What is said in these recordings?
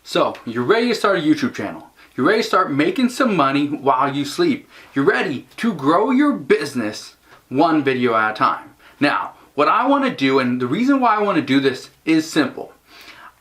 So, you're ready to start a YouTube channel. You're ready to start making some money while you sleep. You're ready to grow your business one video at a time. Now, what I want to do, and the reason why I want to do this is simple.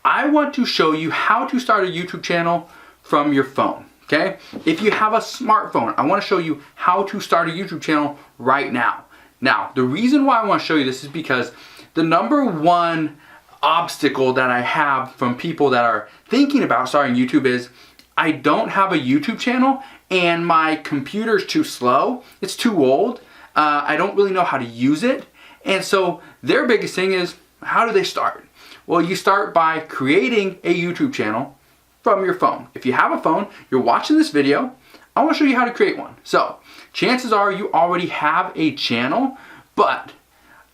I want to show you how to start a YouTube channel from your phone, okay? If you have a smartphone, I want to show you how to start a YouTube channel right now. Now, the reason why I want to show you this is because the number one obstacle that I have from people that are thinking about starting YouTube is I don't have a YouTube channel and my computer's too slow, it's too old, I don't really know how to use it, and so their biggest thing is how do they start? Well, you start by creating a YouTube channel from your phone. If you have a phone, you're watching this video, I want to show you how to create one. So chances are you already have a channel, but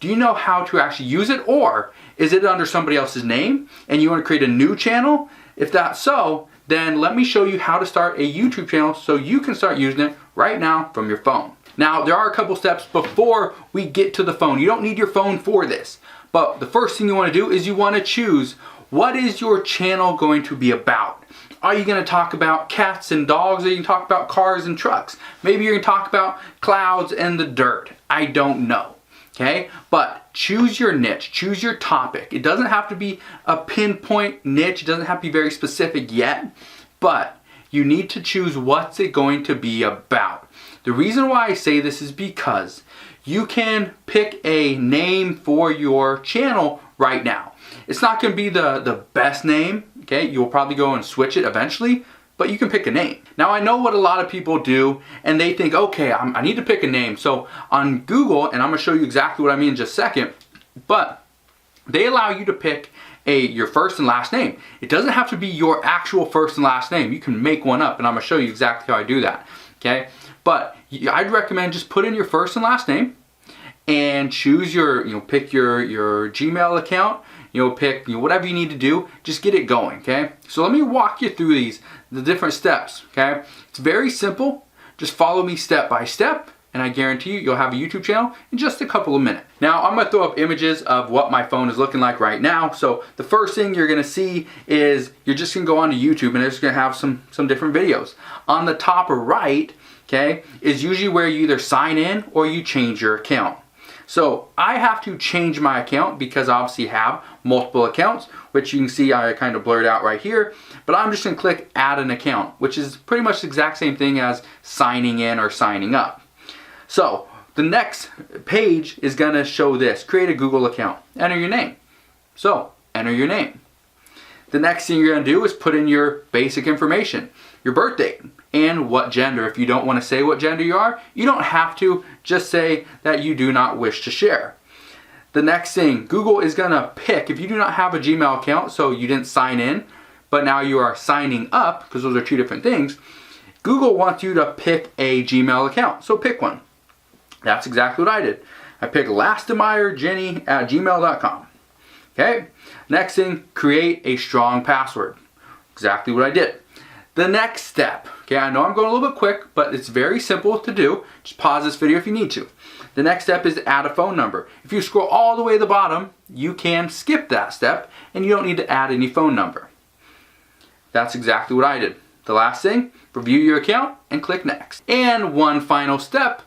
do you know how to actually use it, or is it under somebody else's name and you want to create a new channel? If that's so, then let me show you how to start a YouTube channel so you can start using it right now from your phone. Now, there are a couple steps before we get to the phone. You don't need your phone for this, but the first thing you want to do is you want to choose what is your channel going to be about. Are you going to talk about cats and dogs, or you can talk about cars and trucks? Maybe you're going to talk about clouds and the dirt. I don't know. Okay, but choose your niche, choose your topic. It doesn't have to be a pinpoint niche, it doesn't have to be very specific yet, but you need to choose what's it going to be about. The reason why I say this is because you can pick a name for your channel right now. It's not going to be the best name, okay? You'll probably go and switch it eventually, but you can pick a name. Now, I know what a lot of people do, and they think, okay, I need to pick a name. So on Google, and I'm gonna show you exactly what I mean in just a second, but they allow you to pick your first and last name. It doesn't have to be your actual first and last name. You can make one up, and I'm gonna show you exactly how I do that, okay? But I'd recommend just put in your first and last name and choose pick your Gmail account, pick whatever you need to do, just get it going, okay? So let me walk you through the different steps, okay? It's very simple. Just follow me step by step, and I guarantee you'll have a YouTube channel in just a couple of minutes. Now, I'm gonna throw up images of what my phone is looking like right now. So the first thing you're gonna see is you're just gonna go onto YouTube, and it's gonna have some different videos. On the top right, okay, is usually where you either sign in or you change your account. So I have to change my account because I obviously have multiple accounts, which you can see I kind of blurred out right here, but I'm just gonna click add an account, which is pretty much the exact same thing as signing in or signing up. So the next page is gonna show this, create a Google account, enter your name. So enter your name. The next thing you're gonna do is put in your basic information, your birth date, and what gender. If you don't want to say what gender you are, you don't have to. Just say that you do not wish to share. The next thing, Google is gonna pick, if you do not have a Gmail account, so you didn't sign in, but now you are signing up, because those are two different things, Google wants you to pick a Gmail account, so pick one. That's exactly what I did. I picked lastimeierjenny@gmail.com. Okay, next thing, create a strong password. Exactly what I did. The next step, okay, I know I'm going a little bit quick, but it's very simple to do. Just pause this video if you need to. The next step is to add a phone number. If you scroll all the way to the bottom, you can skip that step and you don't need to add any phone number. That's exactly what I did. The last thing, review your account and click next. And one final step,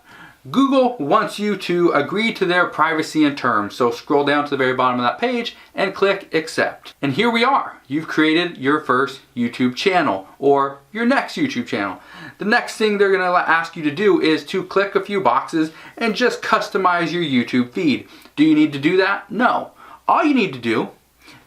Google wants you to agree to their privacy and terms. So scroll down to the very bottom of that page and click accept. And here we are. You've created your first YouTube channel or your next YouTube channel. The next thing they're gonna ask you to do is to click a few boxes and just customize your YouTube feed. Do you need to do that? No. All you need to do,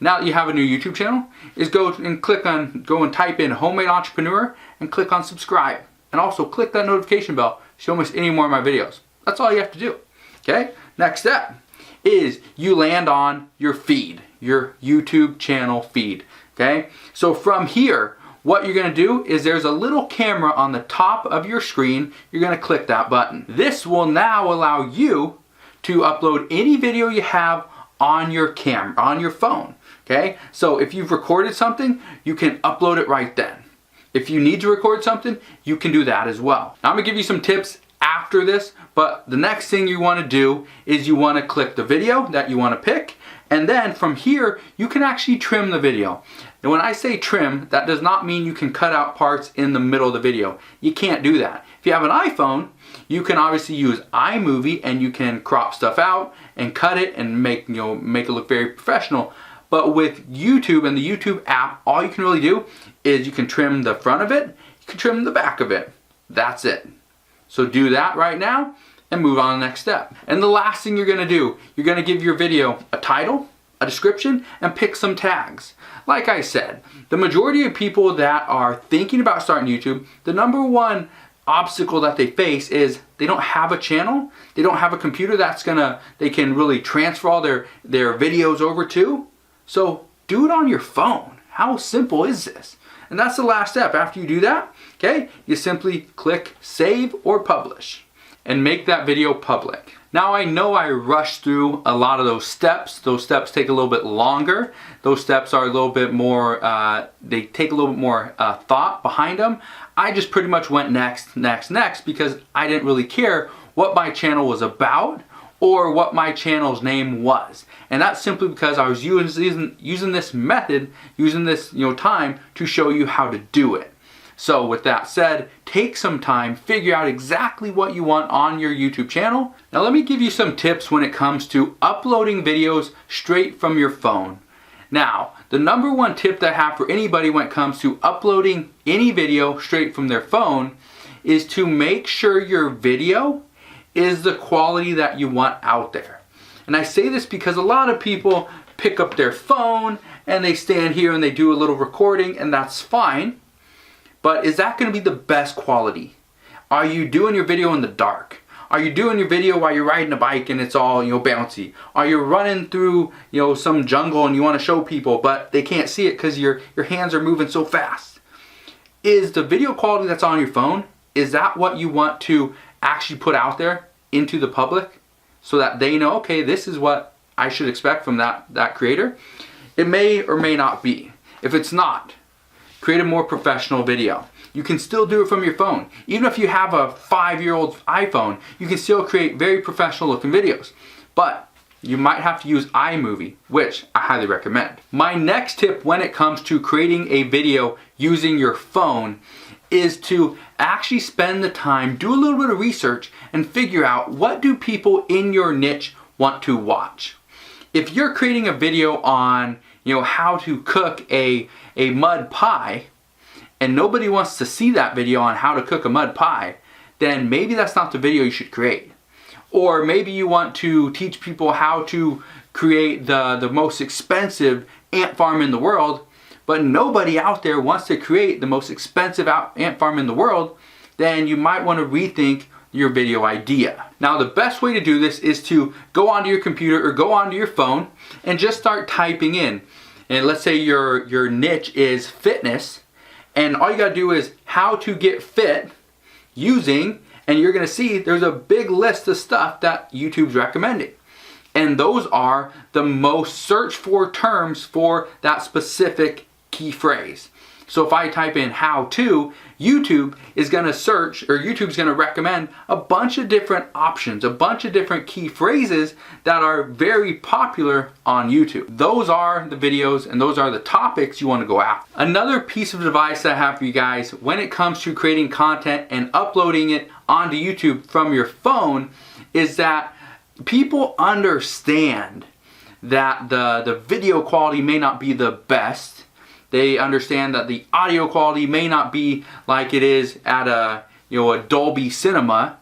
now that you have a new YouTube channel, is go and type in Homemade Entrepreneur and click on subscribe. And also click that notification bell so you don't miss any more of my videos. That's all you have to do, okay? Next step is you land on your feed, your YouTube channel feed, okay? So from here, what you're gonna do is there's a little camera on the top of your screen. You're gonna click that button. This will now allow you to upload any video you have on your camera, on your phone, okay? So if you've recorded something, you can upload it right then. If you need to record something, you can do that as well. Now, I'm gonna give you some tips after this, but the next thing you wanna do is you wanna click the video that you wanna pick, and then from here, you can actually trim the video. And when I say trim, that does not mean you can cut out parts in the middle of the video. You can't do that. If you have an iPhone, you can obviously use iMovie and you can crop stuff out and cut it and make it look very professional. But with YouTube and the YouTube app, all you can really do is you can trim the front of it, you can trim the back of it. That's it. So do that right now and move on to the next step. And the last thing you're gonna do, you're gonna give your video a title, a description, and pick some tags. Like I said, the majority of people that are thinking about starting YouTube, the number one obstacle that they face is they don't have a channel, they don't have a computer they can really transfer all their videos over to. So do it on your phone. How simple is this? And that's the last step. After you do that, okay, you simply click save or publish and make that video public. Now I know I rushed through a lot of those steps. Those steps take a little bit longer. Those steps are a little bit more, they take a little bit more thought behind them. I just pretty much went next because I didn't really care what my channel was about or what my channel's name was. And that's simply because I was using this method, using this time to show you how to do it. So with that said, take some time, figure out exactly what you want on your YouTube channel. Now let me give you some tips when it comes to uploading videos straight from your phone. Now, the number one tip that I have for anybody when it comes to uploading any video straight from their phone is to make sure your video is the quality that you want out there. And I say this because a lot of people pick up their phone and they stand here and they do a little recording, and that's fine. But is that going to be the best quality? Are you doing your video in the dark? Are you doing your video while you're riding a bike and it's all bouncy? Are you running through some jungle and you want to show people but they can't see it because your hands are moving so fast? Is the video quality that's on your phone, is that what you want to actually put out there into the public so that they know, okay, this is what I should expect from that creator? It may or may not be. If it's not, create a more professional video. You can still do it from your phone. Even if you have a 5-year-old iPhone, you can still create very professional looking videos. But you might have to use iMovie, which I highly recommend. My next tip when it comes to creating a video using your phone is to actually spend the time, do a little bit of research, and figure out what do people in your niche want to watch. If you're creating a video on how to cook a mud pie, and nobody wants to see that video on how to cook a mud pie, then maybe that's not the video you should create. Or maybe you want to teach people how to create the most expensive ant farm in the world, but nobody out there wants to create the most expensive ant farm in the world, then you might want to rethink your video idea. Now the best way to do this is to go onto your computer or go onto your phone and just start typing in. And let's say your niche is fitness, and all you gotta do is how to get fit using, and you're gonna see there's a big list of stuff that YouTube's recommending. And those are the most searched for terms for that specific key phrase. So if I type in how to, YouTube is gonna search, or YouTube's gonna recommend a bunch of different options, a bunch of different key phrases that are very popular on YouTube. Those are the videos and those are the topics you wanna go after. Another piece of advice that I have for you guys when it comes to creating content and uploading it onto YouTube from your phone is that people understand that the video quality may not be the best. They understand that the audio quality may not be like it is at a Dolby Cinema,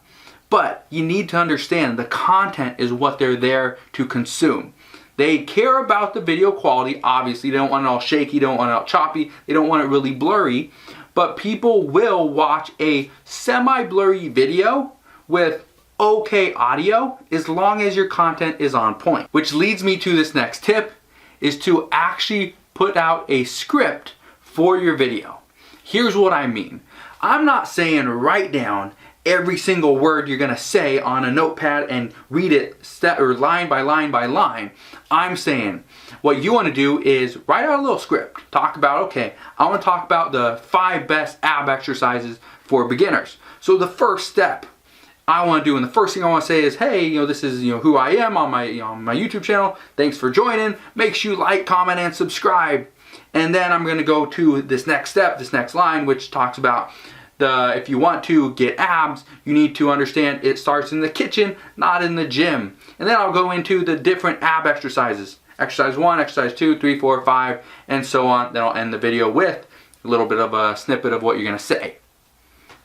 but you need to understand the content is what they're there to consume. They care about the video quality, obviously. They don't want it all shaky, they don't want it all choppy, they don't want it really blurry, but people will watch a semi-blurry video with okay audio as long as your content is on point. Which leads me to this next tip, is to actually put out a script for your video. Here's what I mean. I'm not saying write down every single word you're gonna say on a notepad and read it line by line by line. I'm saying what you wanna do is write out a little script. Talk about, okay, I wanna talk about the 5 best ab exercises for beginners. So the first step I want to do, and the first thing I want to say is, hey, this is who I am on my my YouTube channel. Thanks for joining. Make sure you like, comment, and subscribe. And then I'm going to go to this next step, this next line, which talks about if you want to get abs, you need to understand it starts in the kitchen, not in the gym. And then I'll go into the different ab exercises. Exercise 1, exercise 2, 3, 4, 5, and so on. Then I'll end the video with a little bit of a snippet of what you're going to say.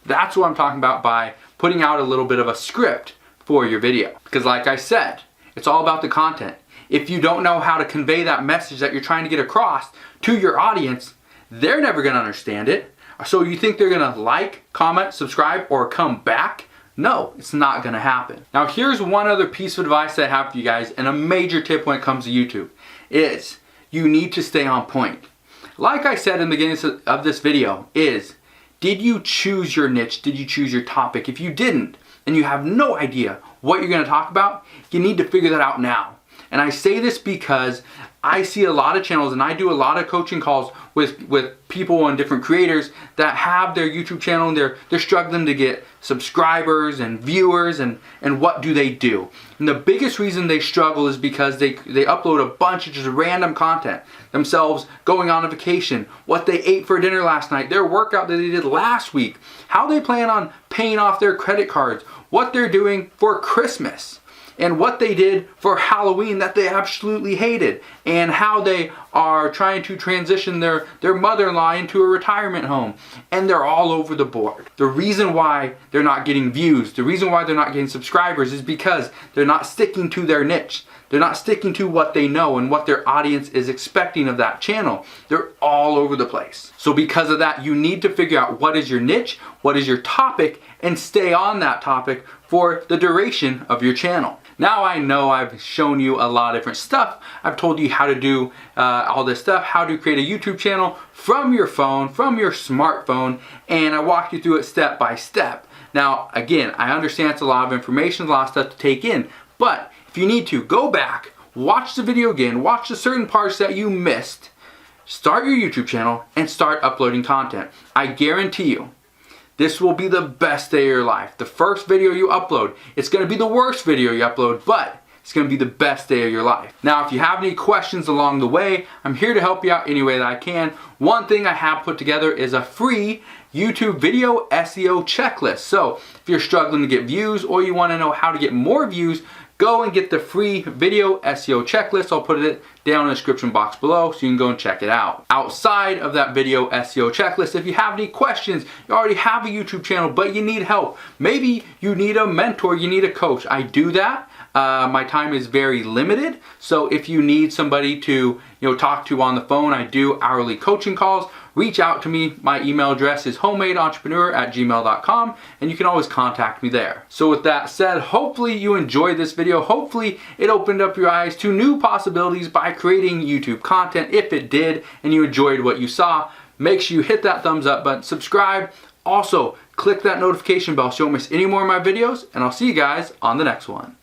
That's what I'm talking about by putting out a little bit of a script for your video. Because like I said, it's all about the content. If you don't know how to convey that message that you're trying to get across to your audience, they're never going to understand it. So you think they're going to like, comment, subscribe, or come back? No, it's not going to happen. Now here's one other piece of advice that I have for you guys, and a major tip when it comes to YouTube, is you need to stay on point. Like I said in the beginning of this video, did you choose your niche? Did you choose your topic? If you didn't, and you have no idea what you're going to talk about, you need to figure that out now. And I say this because I see a lot of channels, and I do a lot of coaching calls with people and different creators that have their YouTube channel, and they're struggling to get subscribers and viewers, and what do they do? And the biggest reason they struggle is because they upload a bunch of just random content. Themselves going on a vacation, what they ate for dinner last night, their workout that they did last week, how they plan on paying off their credit cards, what they're doing for Christmas, and what they did for Halloween that they absolutely hated, and how they are trying to transition their mother-in-law into a retirement home. And they're all over the board. The reason why they're not getting views, the reason why they're not getting subscribers is because they're not sticking to their niche. They're not sticking to what they know and what their audience is expecting of that channel. They're all over the place. So because of that, you need to figure out what is your niche, what is your topic, and stay on that topic for the duration of your channel. Now I know I've shown you a lot of different stuff. I've told you how to do all this stuff, how to create a YouTube channel from your phone, from your smartphone, and I walked you through it step by step. Now, again, I understand it's a lot of information, a lot of stuff to take in, but if you need to, go back, watch the video again, watch the certain parts that you missed, start your YouTube channel, and start uploading content. I guarantee you, this will be the best day of your life. The first video you upload, it's going to be the worst video you upload, but it's going to be the best day of your life. Now, if you have any questions along the way, I'm here to help you out any way that I can. One thing I have put together is a free YouTube video SEO checklist. So if you're struggling to get views, or you want to know how to get more views, go and get the free video SEO checklist. I'll put it down in the description box below so you can go and check it out. Outside of that video SEO checklist, if you have any questions, you already have a YouTube channel but you need help, maybe you need a mentor, you need a coach, I do that. My time is very limited, so if you need somebody to talk to on the phone, I do hourly coaching calls. Reach out to me. My email address is homemade-entrepreneur@gmail.com, and you can always contact me there. So with that said, hopefully you enjoyed this video. Hopefully it opened up your eyes to new possibilities by creating YouTube content. If it did and you enjoyed what you saw, make sure you hit that thumbs up button, subscribe. Also, click that notification bell so you don't miss any more of my videos, and I'll see you guys on the next one.